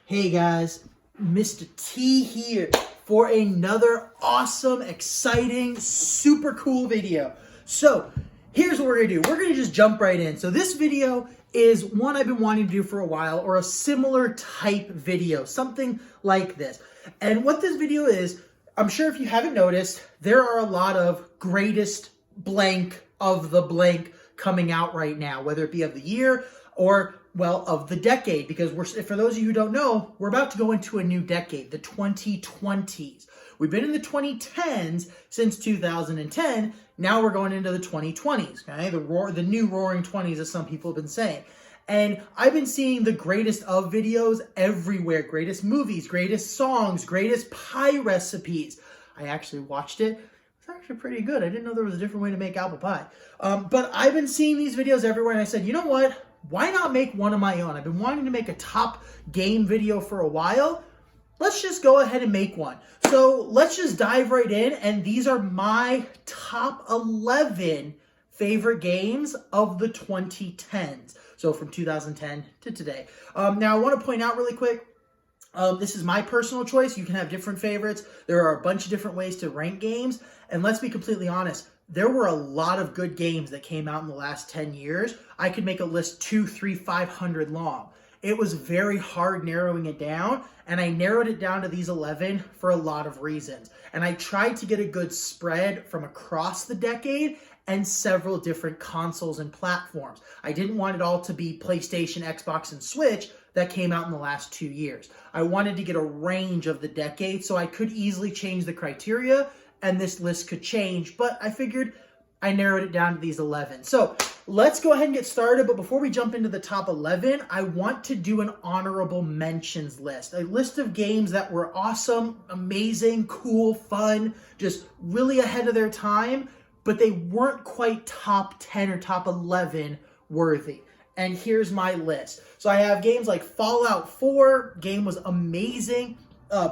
Hey guys, Mr. T here for another awesome, exciting, super cool video. So here's what we're gonna do. We're gonna just jump right in. So this video is one I've been wanting to do for a while, or a similar type video, something like this. And what this video is, I'm sure if you haven't noticed, there are a lot of greatest blank of the blank coming out right now, whether it be of the year or, well, of the decade, because for those of you who don't know, we're about to go into a new decade, the 2020s. We've been in the 2010s since 2010. Now we're going into the 2020s, okay? The new roaring 20s, as some people have been saying. And I've been seeing the greatest of videos everywhere. Greatest movies, greatest songs, greatest pie recipes. I actually watched it. It's actually pretty good. I didn't know there was a different way to make apple pie. But I've been seeing these videos everywhere, and I said, you know what? Why not make one of my own? I've been wanting to make a top game video for a while. Let's just go ahead and make one. So let's just dive right in. And these are my top 11 favorite games of the 2010s. So from 2010 to today. Now I want to point out really quick, this is my personal choice. You can have different favorites. There are a bunch of different ways to rank games. And let's be completely honest, there were a lot of good games that came out in the last 10 years. I could make a list 200, 300, 500 long. It was very hard narrowing it down, and I narrowed it down to these 11 for a lot of reasons. And I tried to get a good spread from across the decade and several different consoles and platforms. I didn't want it all to be PlayStation, Xbox, and Switch that came out in the last 2 years. I wanted to get a range of the decade so I could easily change the criteria and this list could change, but I figured I narrowed it down to these 11. So let's go ahead and get started, but before we jump into the top 11, I want to do an honorable mentions list, a list of games that were awesome, amazing, cool, fun, just really ahead of their time, but they weren't quite top 10 or top 11 worthy. And here's my list. So I have games like Fallout 4, game was amazing.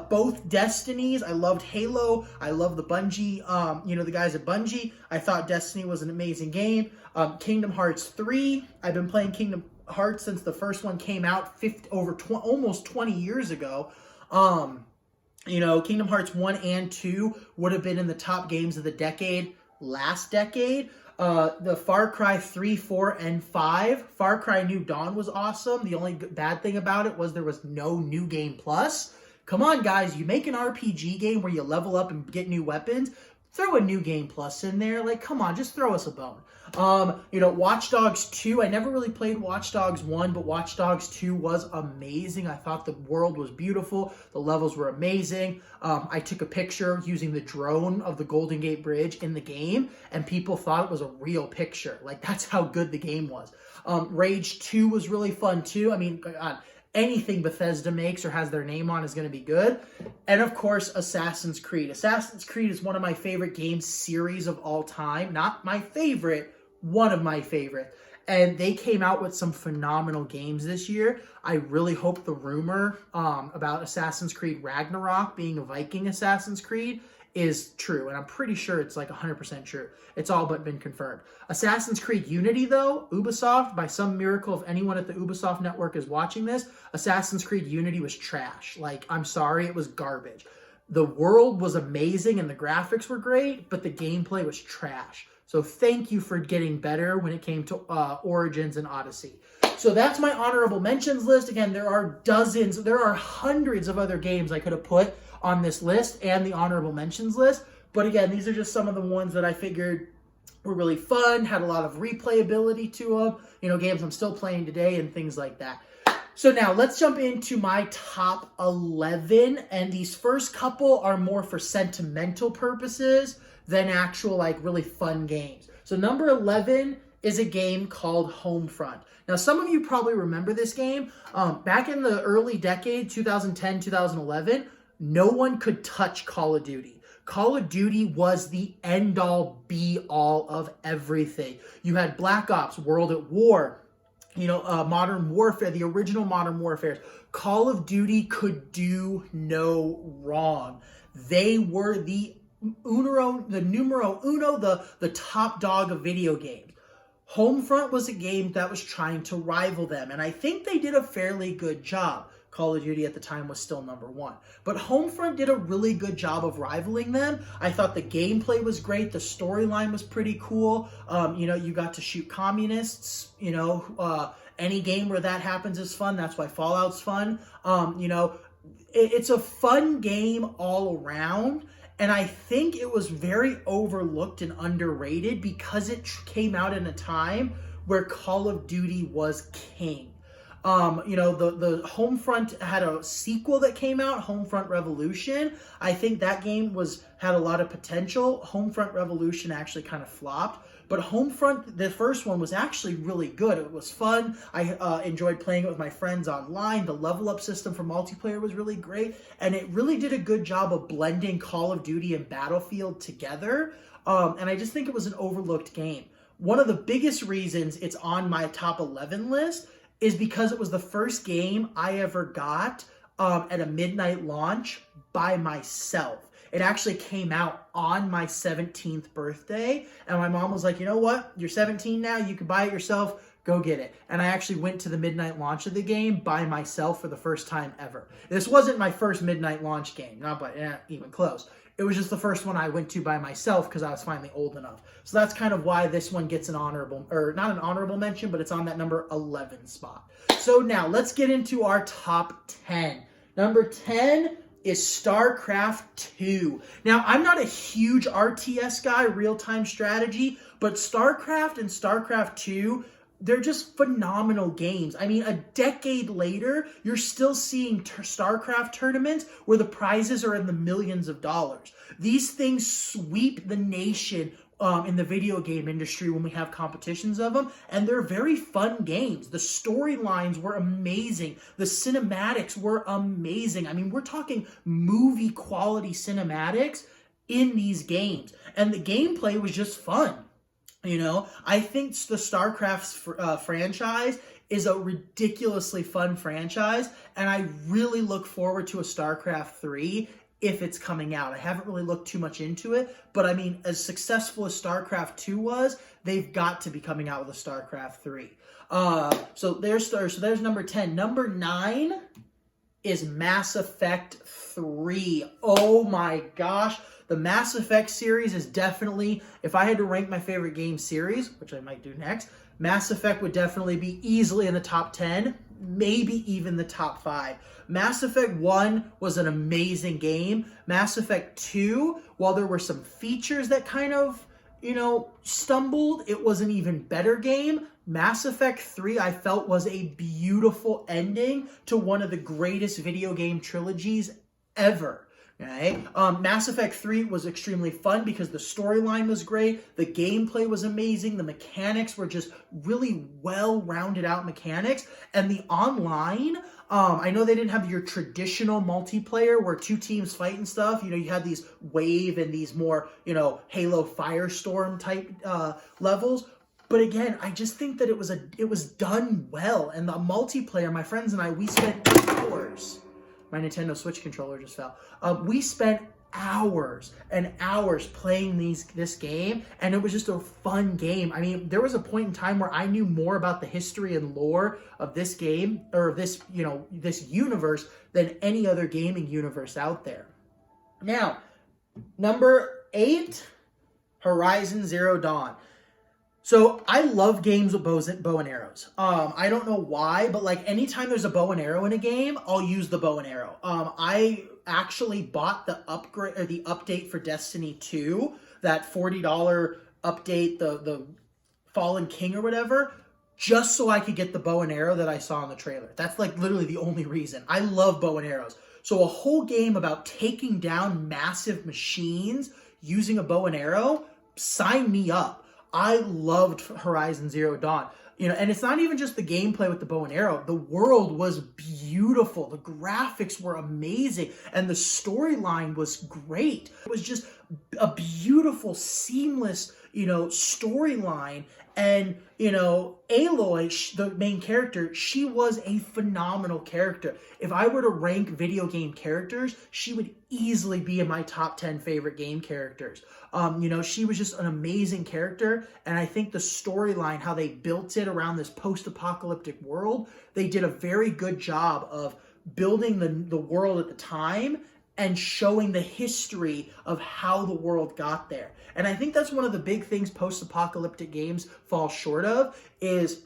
Both Destinies. I loved Halo. I love the Bungie, the guys at Bungie. I thought Destiny was an amazing game. Kingdom Hearts 3. I've been playing Kingdom Hearts since the first one came out almost 20 years ago. Kingdom Hearts 1 and 2 would have been in the top games of the decade, last decade. The Far Cry 3, 4, and 5. Far Cry New Dawn was awesome. The only bad thing about it was there was no New Game Plus. Come on, guys, you make an RPG game where you level up and get new weapons, throw a New Game Plus in there. Like, come on, just throw us a bone. Watch Dogs 2. I never really played Watch Dogs 1, but Watch Dogs 2 was amazing. I thought the world was beautiful. The levels were amazing. I took a picture using the drone of the Golden Gate Bridge in the game, and people thought it was a real picture. Like, that's how good the game was. Rage 2 was really fun, too. I mean, God, anything Bethesda makes or has their name on is going to be good. And of course, Assassin's Creed. Assassin's Creed is one of my favorite game series of all time. Not my favorite, one of my favorite. And they came out with some phenomenal games this year. I really hope the rumor about Assassin's Creed Ragnarok being a Viking Assassin's Creed is true, and I'm pretty sure it's like 100% true. It's all but been confirmed. Assassin's Creed Unity, though, Ubisoft, by some miracle, if anyone at the Ubisoft network is watching this, Assassin's Creed Unity was trash. Like, I'm sorry, it was garbage. The world was amazing and the graphics were great, but the gameplay was trash. So thank you for getting better when it came to Origins and Odyssey. So that's my honorable mentions list. Again, there are hundreds of other games I could have put on this list and the honorable mentions list. But again, these are just some of the ones that I figured were really fun, had a lot of replayability to them, games I'm still playing today and things like that. So now let's jump into my top 11. And these first couple are more for sentimental purposes than actual, really fun games. So number 11 is a game called Homefront. Now, some of you probably remember this game. Back in the early decade, 2010, 2011, no one could touch Call of Duty. Call of Duty was the end-all, be-all of everything. You had Black Ops, World at War, Modern Warfare, the original Modern Warfare. Call of Duty could do no wrong. They were the numero uno, the top dog of video games. Homefront was a game that was trying to rival them, and I think they did a fairly good job. Call of Duty at the time was still number one. But Homefront did a really good job of rivaling them. I thought the gameplay was great. The storyline was pretty cool. You got to shoot communists. Any game where that happens is fun. That's why Fallout's fun. It's a fun game all around. And I think it was very overlooked and underrated because it came out in a time where Call of Duty was king. The Homefront had a sequel that came out, Homefront Revolution. I think that game had a lot of potential. Homefront Revolution actually kind of flopped. But Homefront, the first one, was actually really good. It was fun. I enjoyed playing it with my friends online. The level up system for multiplayer was really great. And it really did a good job of blending Call of Duty and Battlefield together. And I just think it was an overlooked game. One of the biggest reasons it's on my top 11 list is because it was the first game I ever got at a midnight launch by myself. It actually came out on my 17th birthday, and my mom was like, you know what? You're 17 now. You can buy it yourself. Go get it. And I actually went to the midnight launch of the game by myself for the first time ever. This wasn't my first midnight launch game, not even close. It was just the first one I went to by myself because I was finally old enough. So that's kind of why this one gets not an honorable mention, but it's on that number 11 spot. So now let's get into our top 10. Number 10 is StarCraft 2. Now, I'm not a huge RTS guy, real-time strategy, but StarCraft and StarCraft 2, they're just phenomenal games. I mean, a decade later, you're still seeing StarCraft tournaments where the prizes are in the millions of dollars. These things sweep the nation in the video game industry when we have competitions of them, and they're very fun games. The storylines were amazing. The cinematics were amazing. I mean, we're talking movie quality cinematics in these games, and the gameplay was just fun. I think the StarCraft franchise is a ridiculously fun franchise, and I really look forward to a StarCraft 3 if it's coming out. I haven't really looked too much into it, but I mean, as successful as StarCraft 2 was, they've got to be coming out with a StarCraft 3. So there's number 10. Number 9 is Mass Effect 3. Oh my gosh. The Mass Effect series is definitely, if I had to rank my favorite game series, which I might do next, Mass Effect would definitely be easily in the top 10, maybe even the top 5. Mass Effect 1 was an amazing game. Mass Effect 2, while there were some features that kind of, stumbled, it was an even better game. Mass Effect 3, I felt, was a beautiful ending to one of the greatest video game trilogies ever. Okay. Mass Effect 3 was extremely fun because the storyline was great, the gameplay was amazing, the mechanics were just really well-rounded out mechanics, and the online, I know they didn't have your traditional multiplayer where two teams fight and stuff. You had these wave and these more, Halo Firestorm type levels. But again, I just think that it was done well, and the multiplayer, my friends and I, we spent hours. My Nintendo Switch controller just fell. We spent hours and hours playing this game, and it was just a fun game. I mean, there was a point in time where I knew more about the history and lore of this game, or this universe, than any other gaming universe out there. Now, number 8, Horizon Zero Dawn. So I love games with bow and arrows. I don't know why, but like anytime there's a bow and arrow in a game, I'll use the bow and arrow. I actually bought the upgrade or the update for Destiny 2, that $40 update, the Fallen King or whatever, just so I could get the bow and arrow that I saw in the trailer. That's like literally the only reason. I love bow and arrows. So a whole game about taking down massive machines using a bow and arrow, sign me up. I loved Horizon Zero Dawn. And it's not even just the gameplay with the bow and arrow. The world was beautiful. The graphics were amazing. And the storyline was great. It was just a beautiful, seamless, storyline. And, Aloy, the main character, she was a phenomenal character. If I were to rank video game characters, she would easily be in my top 10 favorite game characters. She was just an amazing character, and I think the storyline, how they built it around this post-apocalyptic world, they did a very good job of building the world at the time and showing the history of how the world got there. And I think that's one of the big things post-apocalyptic games fall short of, is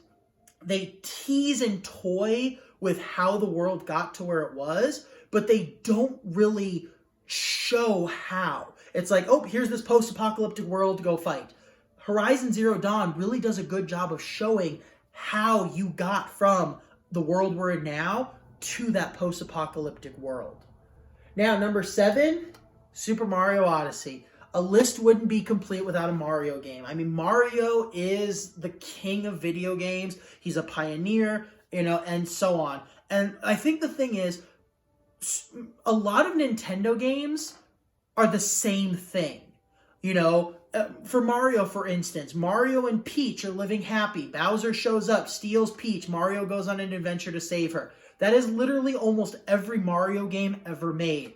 they tease and toy with how the world got to where it was, but they don't really show how. It's like, oh, here's this post-apocalyptic world to go fight. Horizon Zero Dawn really does a good job of showing how you got from the world we're in now to that post-apocalyptic world. Now, number 7, Super Mario Odyssey. A list wouldn't be complete without a Mario game. I mean, Mario is the king of video games. He's a pioneer, and so on. And I think the thing is, a lot of Nintendo games are the same thing. For Mario, for instance, Mario and Peach are living happy. Bowser shows up, steals Peach. Mario goes on an adventure to save her. That is literally almost every Mario game ever made.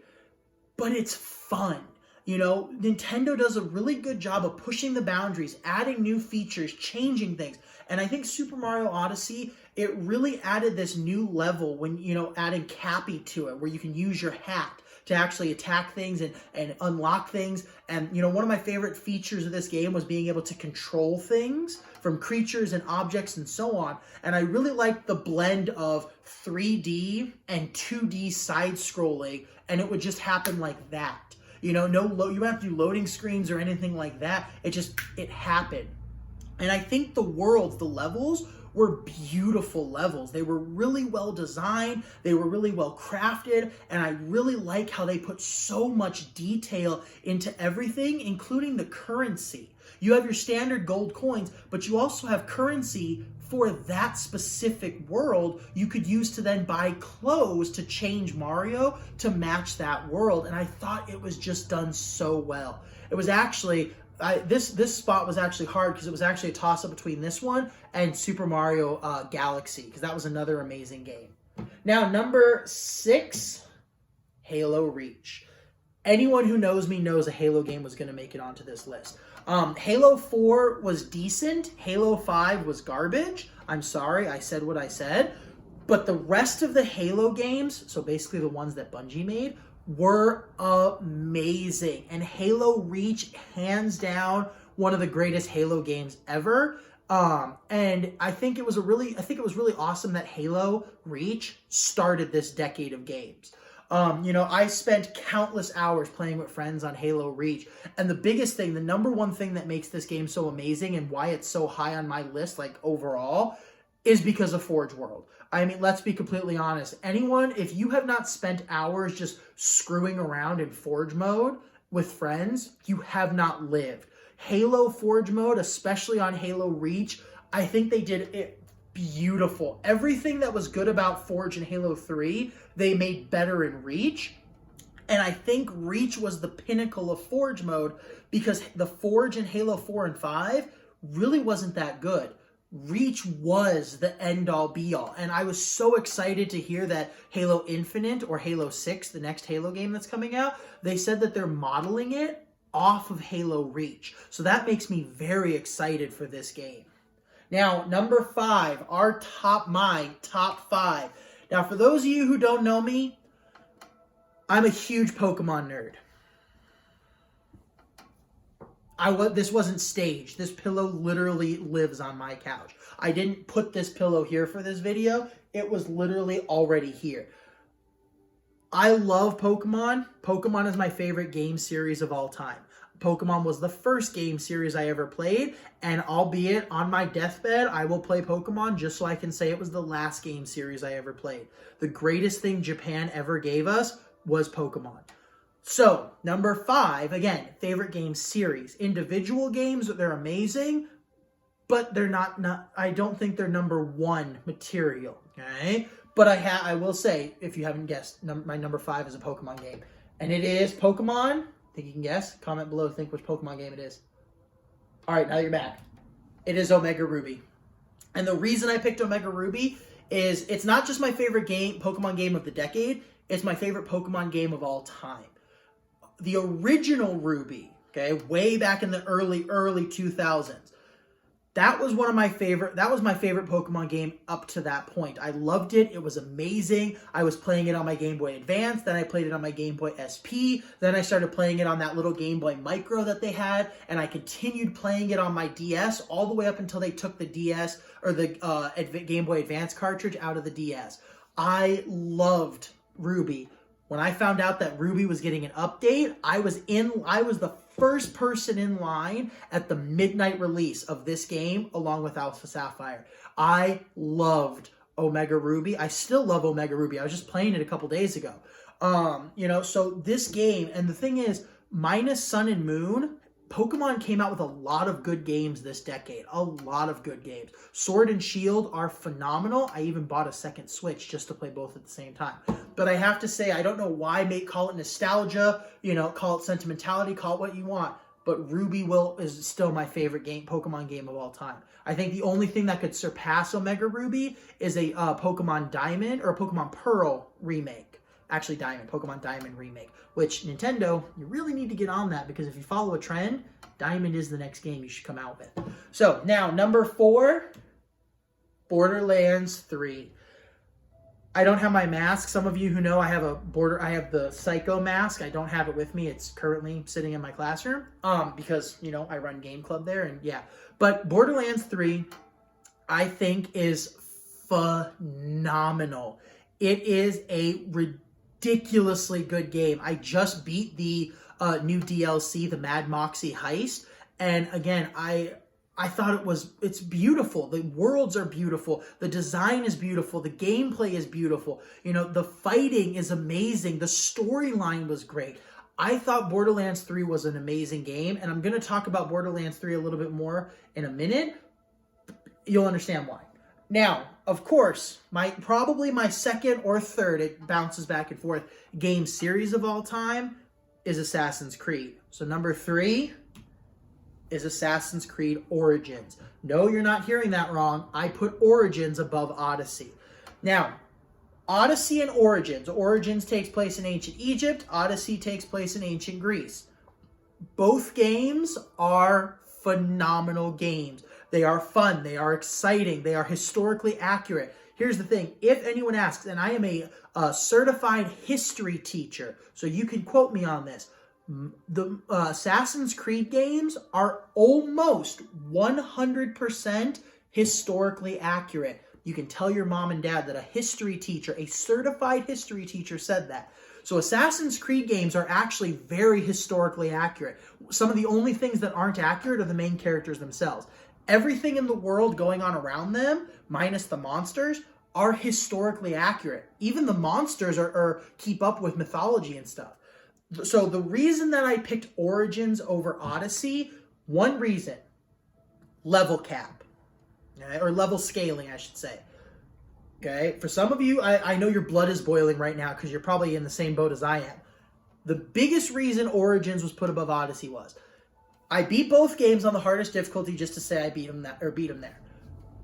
But it's fun. Nintendo does a really good job of pushing the boundaries, adding new features, changing things. And I think Super Mario Odyssey, it really added this new level when, adding Cappy to it, where you can use your hat to actually attack things and unlock things. And, one of my favorite features of this game was being able to control things from creatures and objects and so on. And I really liked the blend of 3D and 2D side-scrolling, and it would just happen like that. You don't have to do loading screens or anything like that. It happened. And I think the worlds, the levels, were beautiful levels. They were really well designed. They were really well crafted. And I really like how they put so much detail into everything, including the currency. You have your standard gold coins, but you also have currency for that specific world you could use to then buy clothes to change Mario to match that world. And I thought it was just done so well. It was actually, this spot was actually hard because it was actually a toss-up between this one and Super Mario Galaxy, because that was another amazing game. Now, number 6, Halo Reach. Anyone who knows me knows a Halo game was going to make it onto this list. Halo 4 was decent. Halo 5 was garbage. I'm sorry, I said what I said. But the rest of the Halo games, so basically the ones that Bungie made, were amazing. And Halo Reach, hands down, one of the greatest Halo games ever. And I think it was really awesome that Halo Reach started this decade of games. I spent countless hours playing with friends on Halo Reach. And the biggest thing, the number one thing that makes this game so amazing and why it's so high on my list, like overall, is because of Forge World. I mean, let's be completely honest. Anyone, if you have not spent hours just screwing around in Forge mode with friends, you have not lived. Halo Forge mode, especially on Halo Reach, I think they did it beautiful. Everything that was good about Forge and Halo 3, they made better in Reach. And I think Reach was the pinnacle of Forge mode because the Forge in Halo 4 and 5 really wasn't that good. Reach was the end-all be-all. And I was so excited to hear that Halo Infinite or Halo 6, the next Halo game that's coming out, they said that they're modeling it off of Halo Reach. So that makes me very excited for this game. Now, number 5, my top 5. Now, for those of you who don't know me, I'm a huge Pokemon nerd. This wasn't staged. This pillow literally lives on my couch. I didn't put this pillow here for this video. It was literally already here. I love Pokemon. Pokemon is my favorite game series of all time. Pokemon was the first game series I ever played, and albeit on my deathbed, I will play Pokemon just so I can say it was the last game series I ever played. The greatest thing Japan ever gave us was Pokemon. So, number 5, again, favorite game series. Individual games, they're amazing, but they're not I don't think they're number 1 material, okay? But I will say, if you haven't guessed, my number 5 is a Pokemon game. And it is Pokemon. Think you can guess? Comment below, think which Pokemon game it is. All right, now you're back. It is Omega Ruby. And the reason I picked Omega Ruby is it's not just my favorite Pokemon game of the decade, it's my favorite Pokemon game of all time. The original Ruby, okay, way back in the early 2000s, That was my favorite Pokemon game up to that point. I loved it. It was amazing. I was playing it on my Game Boy Advance, then I played it on my Game Boy SP, then I started playing it on that little Game Boy Micro that they had, and I continued playing it on my DS all the way up until they took the DS or the Game Boy Advance cartridge out of the DS. I loved Ruby. When I found out that Ruby was getting an update, I was the first person in line at the midnight release of this game along with Alpha Sapphire. I loved Omega Ruby. I still love Omega Ruby. I was just playing it a couple days ago. So this game, and the thing is, minus Sun and Moon, Pokemon came out with a lot of good games this decade. A lot of good games. Sword and Shield are phenomenal. I even bought a second Switch just to play both at the same time. But I have to say, I don't know why, call it nostalgia, call it sentimentality, call it what you want. But Ruby is still my favorite Pokemon game of all time. I think the only thing that could surpass Omega Ruby is a Pokemon Diamond or a Pokemon Pearl remake. Actually, Pokemon Diamond remake, which Nintendo, you really need to get on that, because if you follow a trend, Diamond is the next game you should come out with. So now, number 4, Borderlands 3. I don't have my mask. Some of you who know, I have the Psycho mask. I don't have it with me. It's currently sitting in my classroom because, I run Game Club there, and yeah. But Borderlands 3, I think, is phenomenal. It is a ridiculously good game. I just beat the new DLC, the Mad Moxie Heist, and again, I thought it's beautiful. The worlds are beautiful. The design is beautiful. The gameplay is beautiful. The fighting is amazing. The storyline was great. I thought Borderlands 3 was an amazing game, and I'm going to talk about Borderlands 3 a little bit more in a minute. You'll understand why. Now, of course, probably my second or third, it bounces back and forth, game series of all time is Assassin's Creed. So number 3 is Assassin's Creed Origins. No, you're not hearing that wrong. I put Origins above Odyssey. Now, Odyssey and Origins takes place in ancient Egypt. Odyssey takes place in ancient Greece. Both games are phenomenal games. They are fun. They are exciting. They are historically accurate. Here's the thing. If anyone asks, and I am a certified history teacher, so you can quote me on this, the Assassin's Creed games are almost 100% historically accurate. You can tell your mom and dad that a history teacher, a certified history teacher, said that. So Assassin's Creed games are actually very historically accurate. Some of the only things that aren't accurate are the main characters themselves. Everything in the world going on around them, minus the monsters, are historically accurate. Even the monsters are keep up with mythology and stuff. So the reason that I picked Origins over Odyssey, one reason, level cap, okay? Or level scaling, I should say. Okay, for some of you, I know your blood is boiling right now because you're probably in the same boat as I am. The biggest reason Origins was put above Odyssey was, I beat both games on the hardest difficulty just to say I beat them there.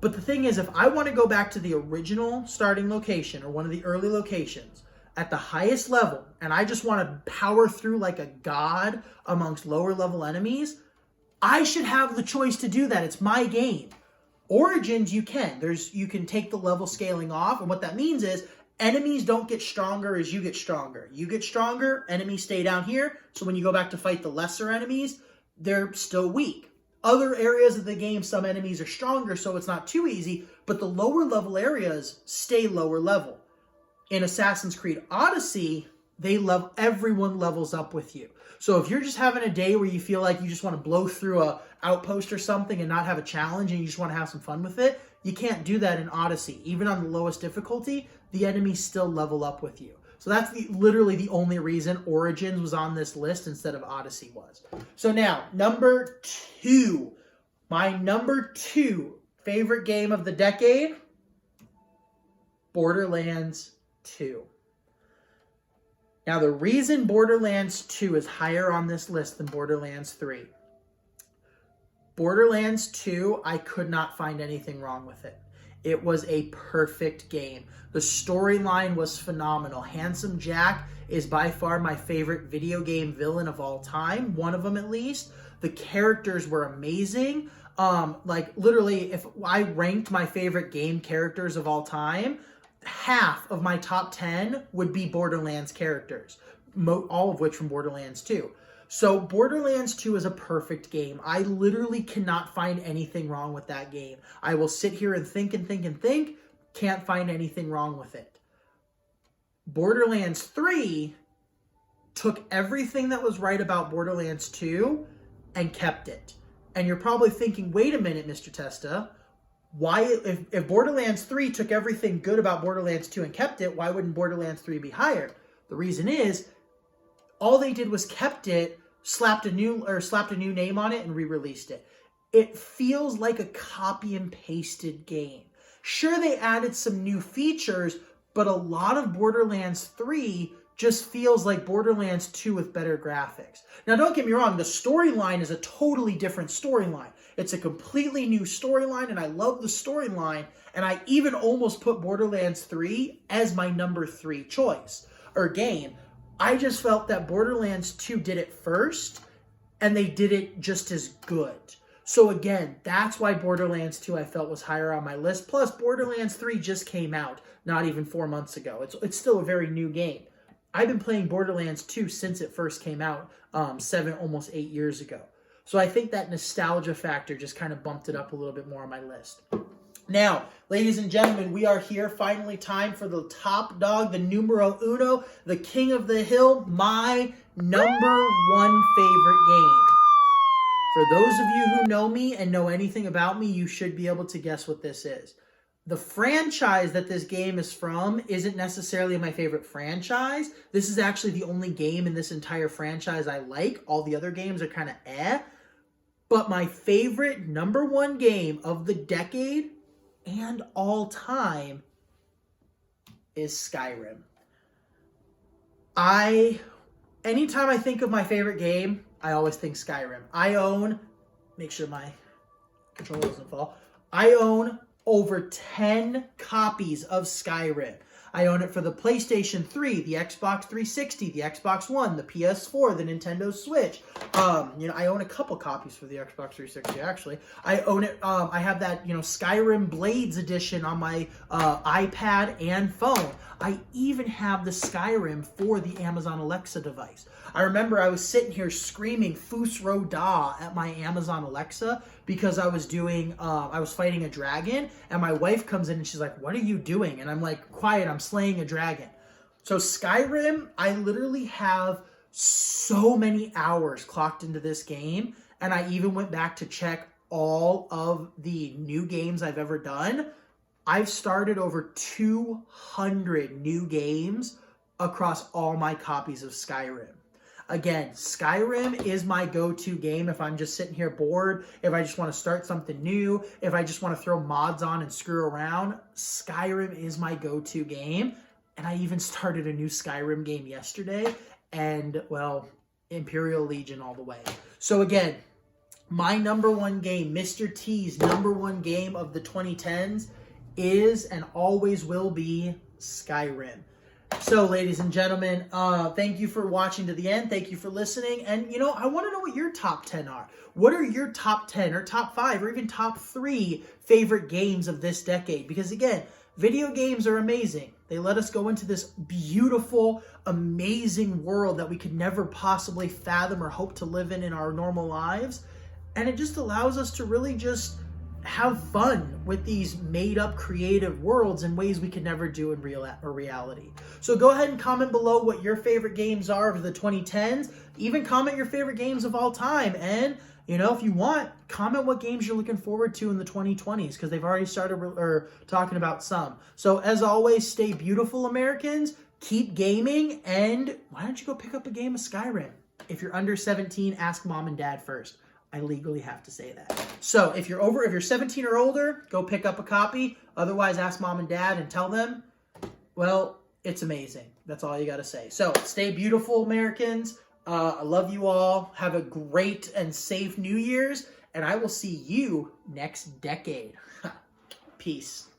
But the thing is, if I want to go back to the original starting location or one of the early locations, at the highest level, and I just want to power through like a god amongst lower level enemies, I should have the choice to do that. It's my game. Origins, you can. You can take the level scaling off, and what that means is enemies don't get stronger as you get stronger. You get stronger, enemies stay down here, so when you go back to fight the lesser enemies, they're still weak. Other areas of the game, some enemies are stronger, so it's not too easy, but the lower level areas stay lower level. In Assassin's Creed Odyssey, everyone levels up with you. So if you're just having a day where you feel like you just want to blow through a outpost or something and not have a challenge and you just want to have some fun with it, you can't do that in Odyssey. Even on the lowest difficulty, the enemies still level up with you. So that's literally the only reason Origins was on this list instead of Odyssey was. So now, number 2. My number 2 favorite game of the decade, Borderlands 2. Now, the reason Borderlands 2 is higher on this list than Borderlands 3, Borderlands 2, I could not find anything wrong with it. It was a perfect game. The storyline was phenomenal. Handsome Jack is by far my favorite video game villain of all time, one of them at least. The characters were amazing. Like literally, if I ranked my favorite game characters of all time, half of my top 10 would be Borderlands characters, all of which from Borderlands 2. So Borderlands 2 is a perfect game. I literally cannot find anything wrong with that game. I will sit here and think and think and think, can't find anything wrong with it. Borderlands 3 took everything that was right about Borderlands 2 and kept it. And you're probably thinking, wait a minute, Mr. Testa, why, if Borderlands 3 took everything good about Borderlands 2 and kept it, why wouldn't Borderlands 3 be higher? The reason is, all they did was kept it, slapped a new name on it, and re-released it. It feels like a copy and pasted game. Sure, they added some new features, but a lot of Borderlands 3 just feels like Borderlands 2 with better graphics. Now, don't get me wrong, the storyline is a totally different storyline. It's a completely new storyline, and I love the storyline, and I even almost put Borderlands 3 as my number 3 choice, or game. I just felt that Borderlands 2 did it first, and they did it just as good. So again, that's why Borderlands 2 I felt was higher on my list. Plus, Borderlands 3 just came out not even 4 months ago. It's still a very new game. I've been playing Borderlands 2 since it first came out 7, almost 8 years ago. So I think that nostalgia factor just kind of bumped it up a little bit more on my list. Now, ladies and gentlemen, we are here. Finally time for the top dog, the numero uno, the king of the hill, my number 1 favorite game. For those of you who know me and know anything about me, you should be able to guess what this is. The franchise that this game is from isn't necessarily my favorite franchise. This is actually the only game in this entire franchise I like. All the other games are kind of eh. But my favorite number 1 game of the decade and all time is Skyrim. Anytime I think of my favorite game, I always think Skyrim. Make sure my controller doesn't fall. I own over 10 copies of Skyrim. I own it for the PlayStation 3, the Xbox 360, the Xbox One, the PS4, the Nintendo Switch. I own a couple copies for the Xbox 360, actually. I own it, I have that, Skyrim Blades edition on my iPad and phone. I even have the Skyrim for the Amazon Alexa device. I remember I was sitting here screaming Fus Ro Da at my Amazon Alexa because I was fighting a dragon, and my wife comes in and she's like, "What are you doing?" And I'm like, "Quiet, I'm slaying a dragon." So Skyrim, I literally have so many hours clocked into this game, and I even went back to check all of the new games I've ever done. I've started over 200 new games across all my copies of Skyrim. Again, Skyrim is my go-to game if I'm just sitting here bored, if I just want to start something new, if I just want to throw mods on and screw around. Skyrim is my go-to game, and I even started a new Skyrim game yesterday, and, well, Imperial Legion all the way. So again, my number 1 game, Mr. T's number 1 game of the 2010s is and always will be Skyrim. So, ladies and gentlemen, thank you for watching to the end. Thank you for listening. And, I want to know what your top 10 are. What are your top 10 or top 5 or even top 3 favorite games of this decade? Because, again, video games are amazing. They let us go into this beautiful, amazing world that we could never possibly fathom or hope to live in our normal lives. And it just allows us to really just have fun with these made-up creative worlds in ways we could never do in reality. So go ahead and comment below what your favorite games are of the 2010s. Even comment your favorite games of all time. And, if you want, comment what games you're looking forward to in the 2020s, because they've already started talking about some. So as always, stay beautiful, Americans. Keep gaming. And why don't you go pick up a game of Skyrim? If you're under 17, ask mom and dad first. I legally have to say that. So if you're 17 or older, go pick up a copy. Otherwise, ask mom and dad and tell them, well, it's amazing. That's all you got to say. So stay beautiful, Americans. I love you all. Have a great and safe New Year's. And I will see you next decade. Peace.